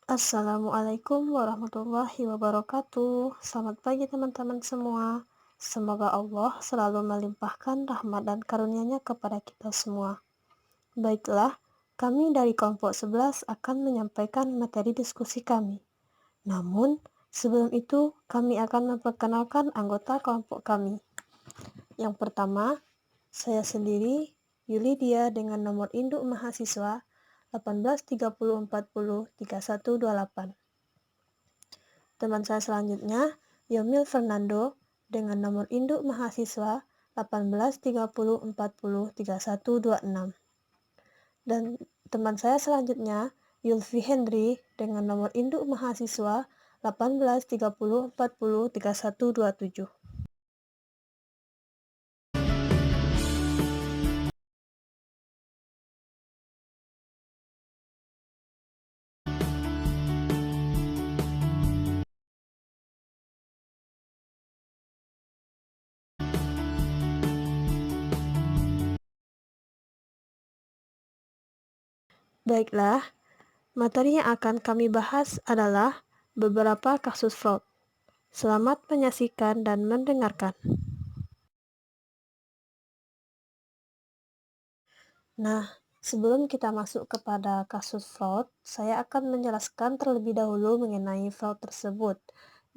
Assalamualaikum warahmatullahi wabarakatuh. Selamat pagi teman-teman semua. Semoga Allah selalu melimpahkan rahmat dan karunia-Nya kepada kita semua. Baiklah, kami dari kelompok 11 akan menyampaikan materi diskusi kami. Namun, sebelum itu kami akan memperkenalkan anggota kelompok kami. Yang pertama, saya sendiri, Yulidia dengan nomor induk mahasiswa 1830403128. Teman saya selanjutnya, Yomil Fernando dengan nomor induk mahasiswa 1830403126. Dan teman saya selanjutnya, Yulfi Henry dengan nomor induk mahasiswa 1830403127. Baiklah, materi yang akan kami bahas adalah beberapa kasus fraud. Selamat menyaksikan dan mendengarkan. Nah, sebelum kita masuk kepada kasus fraud, saya akan menjelaskan terlebih dahulu mengenai fraud tersebut,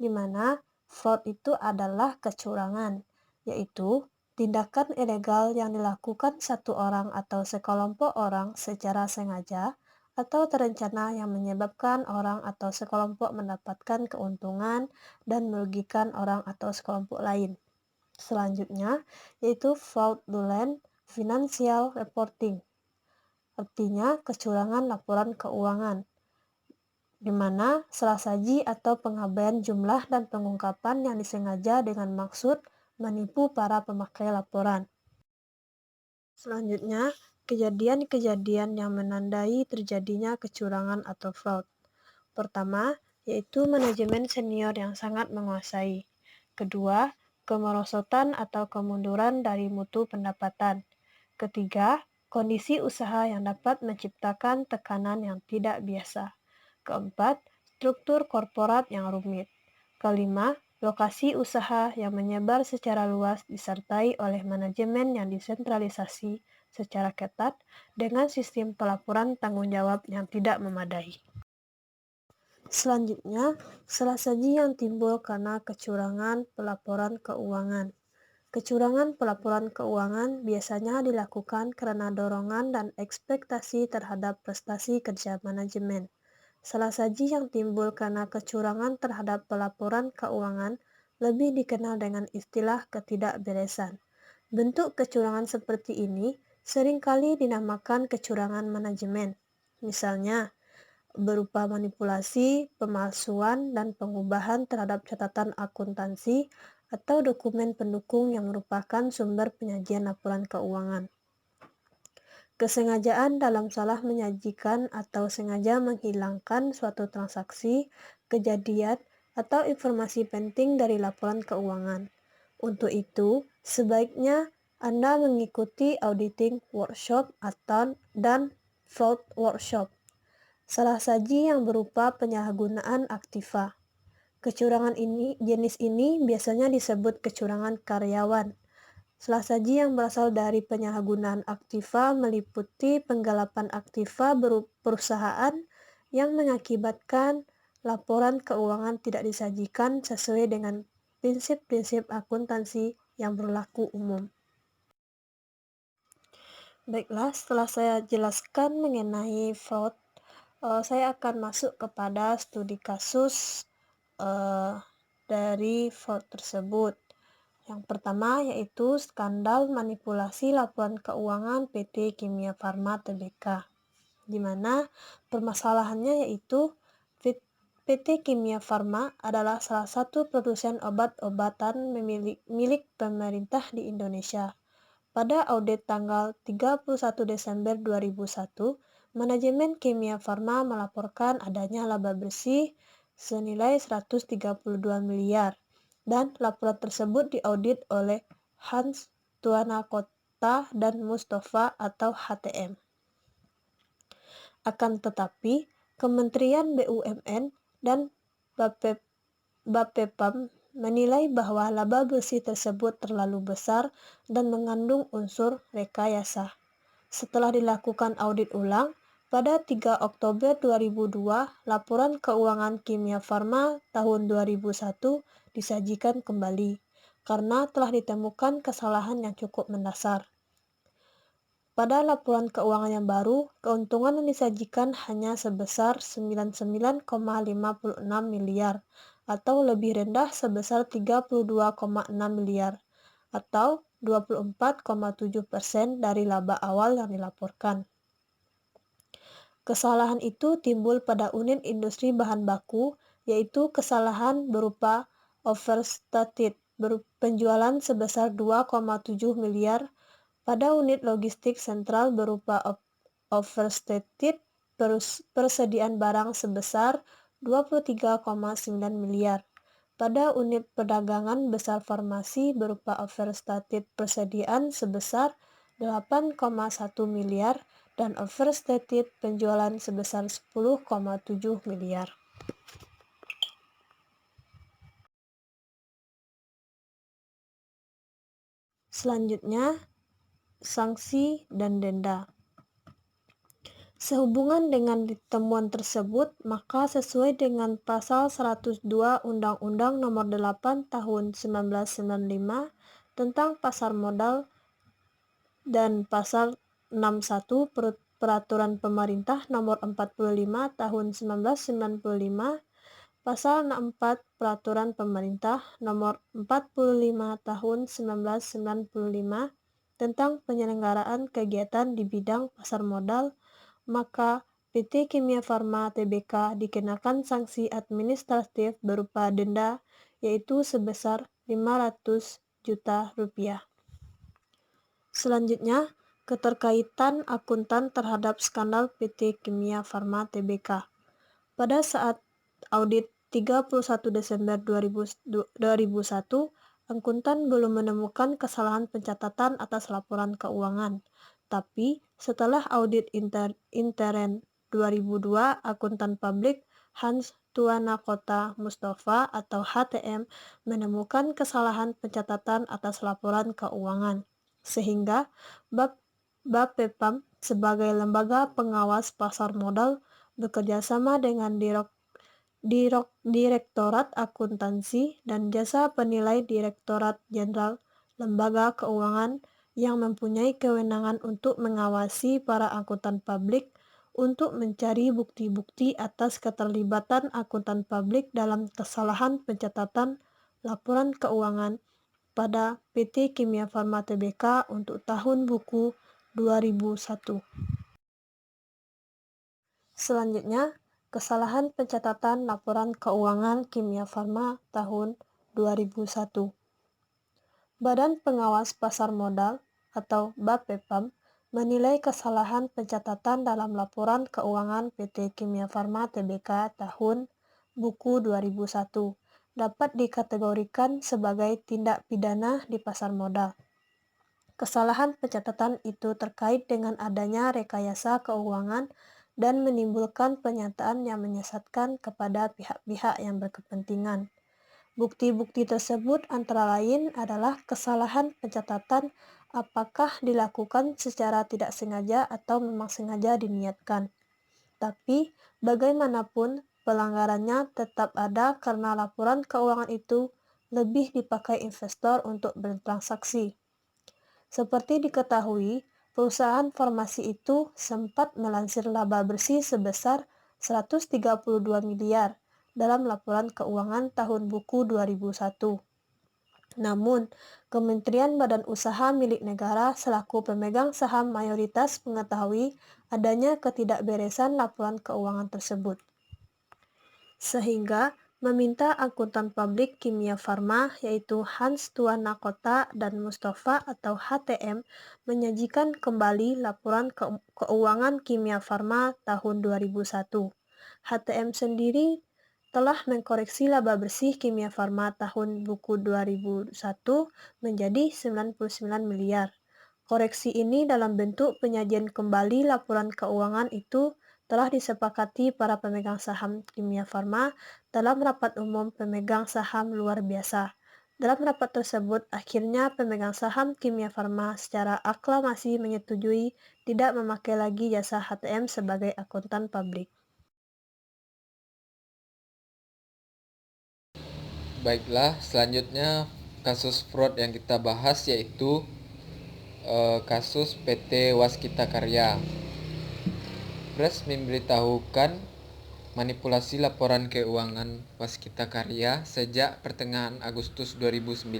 di mana fraud itu adalah kecurangan, yaitu tindakan ilegal yang dilakukan satu orang atau sekelompok orang secara sengaja atau terencana yang menyebabkan orang atau sekelompok mendapatkan keuntungan dan merugikan orang atau sekelompok lain. Selanjutnya, yaitu fraudulent financial reporting. Artinya kecurangan laporan keuangan, di mana salah saji atau pengabaian jumlah dan pengungkapan yang disengaja dengan maksud menipu para pemakai laporan. Selanjutnya, kejadian-kejadian yang menandai terjadinya kecurangan atau fraud. Pertama, yaitu manajemen senior yang sangat menguasai. Kedua, kemerosotan atau kemunduran dari mutu pendapatan. Ketiga, kondisi usaha yang dapat menciptakan tekanan yang tidak biasa. Keempat, struktur korporat yang rumit. Kelima, lokasi usaha yang menyebar secara luas disertai oleh manajemen yang disentralisasi secara ketat dengan sistem pelaporan tanggung jawab yang tidak memadai. Selanjutnya, salah saji yang timbul karena kecurangan pelaporan keuangan. Kecurangan pelaporan keuangan biasanya dilakukan karena dorongan dan ekspektasi terhadap prestasi kerja manajemen. Salah saji yang timbul karena kecurangan terhadap pelaporan keuangan lebih dikenal dengan istilah ketidakberesan. Bentuk kecurangan seperti ini seringkali dinamakan kecurangan manajemen. Misalnya, berupa manipulasi, pemalsuan, dan pengubahan terhadap catatan akuntansi atau dokumen pendukung yang merupakan sumber penyajian laporan keuangan. Kesengajaan dalam salah menyajikan atau sengaja menghilangkan suatu transaksi, kejadian, atau informasi penting dari laporan keuangan. Untuk itu, sebaiknya Anda mengikuti auditing workshop dan fraud workshop. Salah saji yang berupa penyalahgunaan aktiva. Jenis ini biasanya disebut kecurangan karyawan. Salah saji yang berasal dari penyalahgunaan aktiva meliputi penggalapan aktiva perusahaan yang mengakibatkan laporan keuangan tidak disajikan sesuai dengan prinsip-prinsip akuntansi yang berlaku umum. Baiklah, setelah saya jelaskan mengenai fraud, saya akan masuk kepada studi kasus dari fraud tersebut. Yang pertama yaitu skandal manipulasi laporan keuangan PT Kimia Farma Tbk, di mana permasalahannya yaitu PT Kimia Farma adalah salah satu produsen obat-obatan milik pemerintah di Indonesia. Pada audit tanggal 31 Desember 2001, manajemen Kimia Farma melaporkan adanya laba bersih senilai 132 miliar dan laporan tersebut diaudit oleh Hans Tuanakota dan Mustafa atau HTM. Akan tetapi, Kementerian BUMN dan Bapep- Bapepam menilai bahwa laba bersih tersebut terlalu besar dan mengandung unsur rekayasa. Setelah dilakukan audit ulang, pada 3 Oktober 2002, laporan keuangan Kimia Farma tahun 2001 disajikan kembali karena telah ditemukan kesalahan yang cukup mendasar. Pada laporan keuangan yang baru, keuntungan yang disajikan hanya sebesar 99,56 miliar atau lebih rendah sebesar 32,6 miliar atau 24,7% dari laba awal yang dilaporkan. Kesalahan itu timbul pada unit industri bahan baku, yaitu kesalahan berupa overstated, penjualan sebesar 2,7 miliar, pada unit logistik sentral berupa overstated, persediaan barang sebesar 23,9 miliar. Pada unit perdagangan besar farmasi berupa overstated persediaan sebesar 8,1 miliar dan overstated penjualan sebesar 10,7 miliar. Selanjutnya, sanksi dan denda. Sehubungan dengan temuan tersebut, maka sesuai dengan pasal 102 Undang-Undang Nomor 8 Tahun 1995 tentang pasar modal dan pasal 61 Peraturan Pemerintah Nomor 45 Tahun 1995, pasal 64 Peraturan Pemerintah Nomor 45 Tahun 1995 tentang penyelenggaraan kegiatan di bidang pasar modal, maka PT Kimia Farma Tbk dikenakan sanksi administratif berupa denda, yaitu sebesar 500 juta rupiah. Selanjutnya, keterkaitan akuntan terhadap skandal PT Kimia Farma Tbk. Pada saat audit 31 Desember 2001, akuntan belum menemukan kesalahan pencatatan atas laporan keuangan. Tapi setelah audit intern 2002, akuntan publik Hans Tuanakota Mustafa atau HTM menemukan kesalahan pencatatan atas laporan keuangan, sehingga Bapepam sebagai lembaga pengawas pasar modal bekerjasama dengan Direktorat Akuntansi dan Jasa Penilai Direktorat Jenderal Lembaga Keuangan yang mempunyai kewenangan untuk mengawasi para akuntan publik untuk mencari bukti-bukti atas keterlibatan akuntan publik dalam kesalahan pencatatan laporan keuangan pada PT Kimia Farma Tbk untuk tahun buku 2001. Selanjutnya, kesalahan pencatatan laporan keuangan Kimia Farma tahun 2001. Badan Pengawas Pasar Modal atau Bapepam menilai kesalahan pencatatan dalam laporan keuangan PT Kimia Farma Tbk tahun buku 2001 dapat dikategorikan sebagai tindak pidana di pasar modal. Kesalahan pencatatan itu terkait dengan adanya rekayasa keuangan dan menimbulkan pernyataan yang menyesatkan kepada pihak-pihak yang berkepentingan. Bukti-bukti tersebut antara lain adalah kesalahan pencatatan apakah dilakukan secara tidak sengaja atau memang sengaja diniatkan. Tapi bagaimanapun pelanggarannya tetap ada karena laporan keuangan itu lebih dipakai investor untuk bertransaksi. Seperti diketahui, perusahaan farmasi itu sempat melansir laba bersih sebesar 132 miliar dalam laporan keuangan tahun buku 2001. Namun, Kementerian Badan Usaha milik negara selaku pemegang saham mayoritas mengetahui adanya ketidakberesan laporan keuangan tersebut, sehingga meminta akuntan publik Kimia Farma yaitu Hans Tuanakota dan Mustafa atau HTM menyajikan kembali laporan keuangan Kimia Farma tahun 2001. HTM sendiri telah mengkoreksi laba bersih Kimia Farma tahun buku 2001 menjadi 99 miliar. Koreksi ini dalam bentuk penyajian kembali laporan keuangan itu telah disepakati para pemegang saham Kimia Farma dalam rapat umum pemegang saham luar biasa. Dalam rapat tersebut, akhirnya pemegang saham Kimia Farma secara aklamasi menyetujui tidak memakai lagi jasa HTM sebagai akuntan pabrik. Baiklah, selanjutnya kasus fraud yang kita bahas yaitu kasus PT Waskita Karya. Pres memberitahukan manipulasi laporan keuangan Waskita Karya sejak pertengahan Agustus 2009.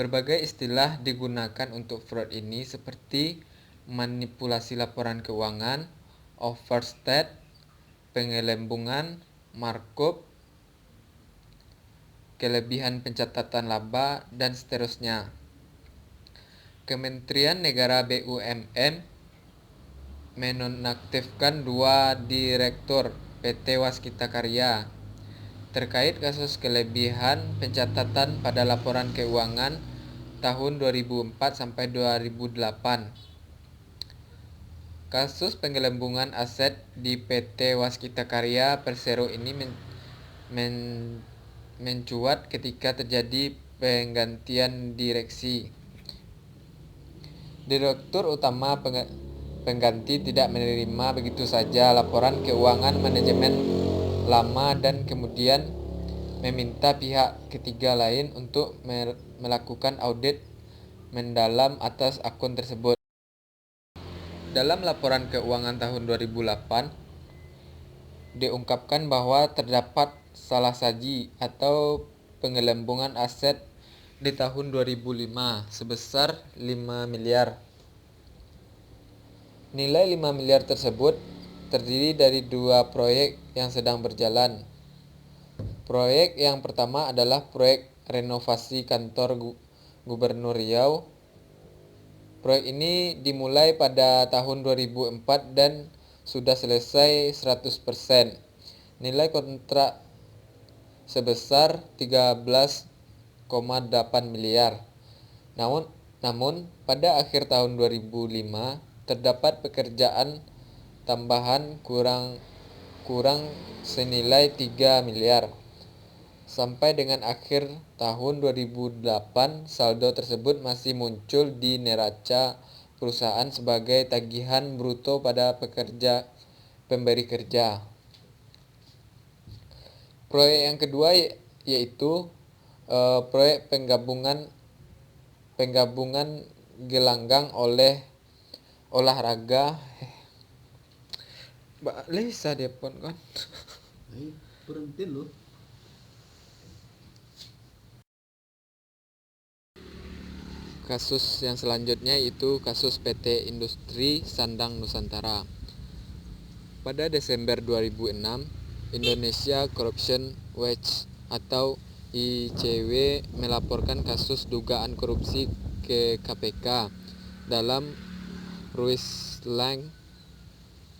Berbagai istilah digunakan untuk fraud ini seperti manipulasi laporan keuangan, overstate, penggelembungan, markup, kelebihan pencatatan laba, dan seterusnya. Kementerian Negara BUMN menonaktifkan 2 direktur PT Waskita Karya terkait kasus kelebihan pencatatan pada laporan keuangan tahun 2004 sampai 2008. Kasus penggelembungan aset di PT Waskita Karya Persero ini mencuat ketika terjadi penggantian direksi. Direktur utama pengganti tidak menerima begitu saja laporan keuangan manajemen lama dan kemudian meminta pihak ketiga lain untuk melakukan audit mendalam atas akun tersebut. Dalam laporan keuangan tahun 2008, diungkapkan bahwa terdapat salah saji atau penggelembungan aset di tahun 2005 sebesar 5 miliar. Nilai 5 miliar tersebut terdiri dari 2 proyek yang sedang berjalan. Proyek yang pertama adalah proyek renovasi kantor Gubernur Riau. Proyek ini dimulai pada tahun 2004 dan sudah selesai 100%. Nilai kontrak sebesar 13,8 miliar. Namun pada akhir tahun 2005 terdapat pekerjaan tambahan kurang senilai 3 miliar. Sampai dengan akhir tahun 2008 saldo tersebut masih muncul di neraca perusahaan sebagai tagihan bruto pada pemberi kerja. Proyek yang kedua yaitu proyek penggabungan gelanggang olahraga. Bisa dia pun kan. Berhenti loh. Kasus yang selanjutnya yaitu kasus PT Industri Sandang Nusantara. Pada Desember 2006, Indonesia Corruption Watch atau ICW melaporkan kasus dugaan korupsi ke KPK dalam ruislang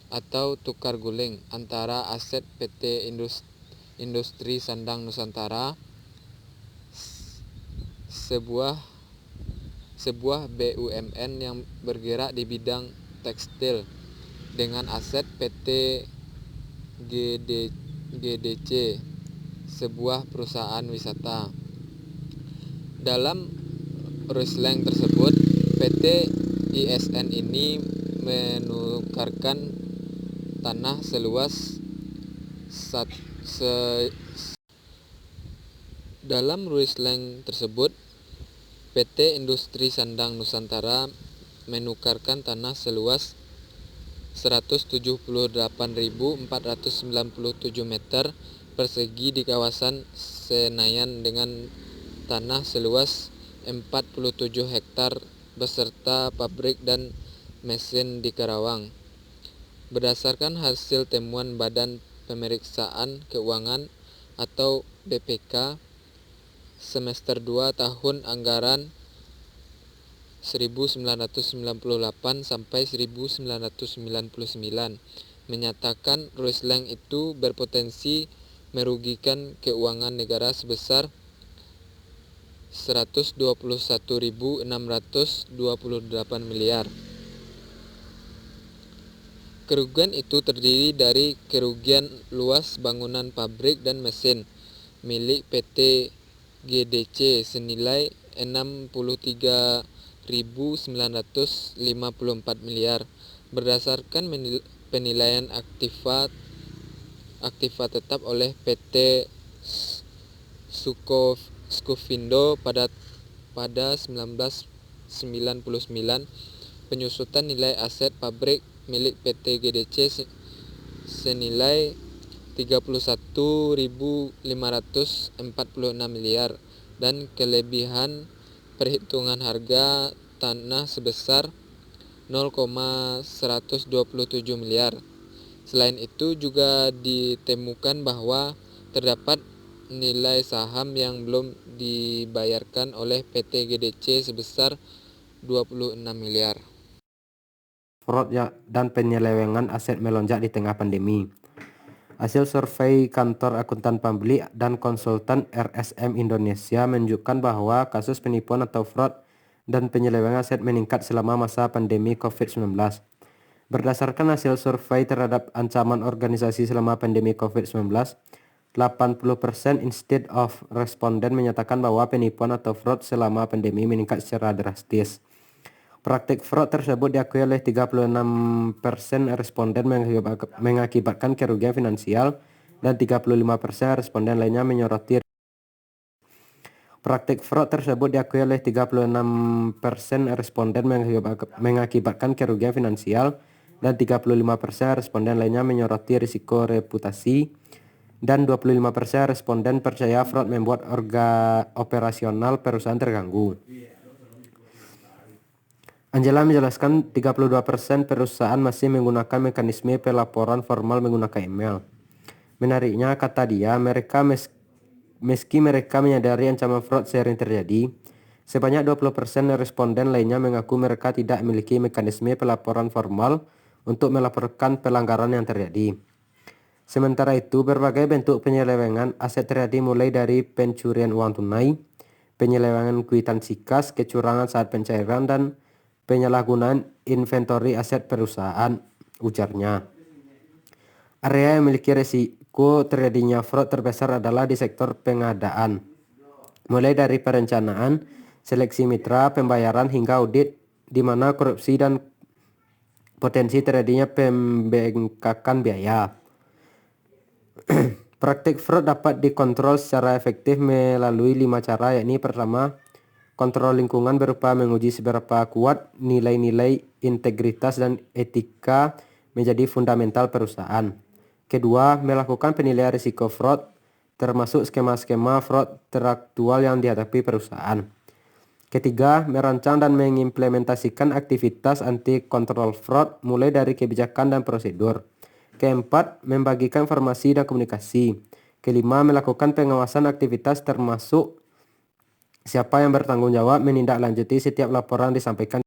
atau tukar guling antara aset PT Industri Sandang Nusantara, sebuah BUMN yang bergerak di bidang tekstil, dengan aset PT GDC, sebuah perusahaan wisata. Dalam ruislang tersebut, PT ISN ini menukarkan tanah seluas dalam ruislang tersebut PT Industri Sandang Nusantara menukarkan tanah seluas 178.497 meter persegi di kawasan Senayan dengan tanah seluas 47 hektar beserta pabrik dan mesin di Karawang. Berdasarkan hasil temuan Badan Pemeriksaan Keuangan atau BPK semester 2 tahun anggaran 1998 sampai 1999 menyatakan ruislang itu berpotensi merugikan keuangan negara sebesar 121.628 miliar. Kerugian itu terdiri dari kerugian luas bangunan pabrik dan mesin milik PT GDC senilai 63.954 miliar berdasarkan penilaian aktiva tetap oleh PT Skufindo pada 1999. Penyusutan nilai aset pabrik milik PT GDC senilai 31.546 miliar dan kelebihan perhitungan harga tanah sebesar 0,127 miliar. Selain itu juga ditemukan bahwa terdapat nilai saham yang belum dibayarkan oleh PT GDC sebesar 26 miliar. Fraud dan penyelewengan aset melonjak di tengah pandemi. Hasil survei kantor akuntan pembeli dan konsultan RSM Indonesia menunjukkan bahwa kasus penipuan atau fraud dan penyelewengan aset meningkat selama masa pandemi COVID-19. Berdasarkan hasil survei terhadap ancaman organisasi selama pandemi COVID-19, 80% instead of responden menyatakan bahwa penipuan atau fraud selama pandemi meningkat secara drastis. Praktik fraud tersebut diakui oleh 36% responden mengakibatkan kerugian finansial dan 35% responden lainnya menyoroti. Praktik fraud tersebut diakui oleh 36% responden mengakibatkan kerugian finansial dan 35% responden lainnya menyoroti risiko reputasi dan 25% responden percaya fraud membuat operasional perusahaan terganggu. Angela menjelaskan 32% perusahaan masih menggunakan mekanisme pelaporan formal menggunakan email. Menariknya, kata dia, meski mereka menyadari ancaman fraud sering terjadi, sebanyak 20% responden lainnya mengaku mereka tidak memiliki mekanisme pelaporan formal untuk melaporkan pelanggaran yang terjadi. Sementara itu, berbagai bentuk penyelewengan aset terjadi mulai dari pencurian uang tunai, penyelewengan kwitansi kas, kecurangan saat pencairan, dan penyalahgunaan inventori aset perusahaan, ujarnya. Area yang memiliki risiko terjadinya fraud terbesar adalah di sektor pengadaan, mulai dari perencanaan, seleksi mitra, pembayaran, hingga audit, di mana korupsi dan potensi terjadinya pembengkakan biaya. Praktik fraud dapat dikontrol secara efektif melalui 5 cara, yakni pertama, kontrol lingkungan berupa menguji seberapa kuat nilai-nilai integritas dan etika menjadi fundamental perusahaan. Kedua, melakukan penilaian risiko fraud, termasuk skema-skema fraud teraktual yang dihadapi perusahaan. Ketiga, merancang dan mengimplementasikan aktivitas anti kontrol fraud mulai dari kebijakan dan prosedur. Keempat, membagikan informasi dan komunikasi. Kelima, melakukan pengawasan aktivitas termasuk siapa yang bertanggung jawab menindaklanjuti setiap laporan disampaikan.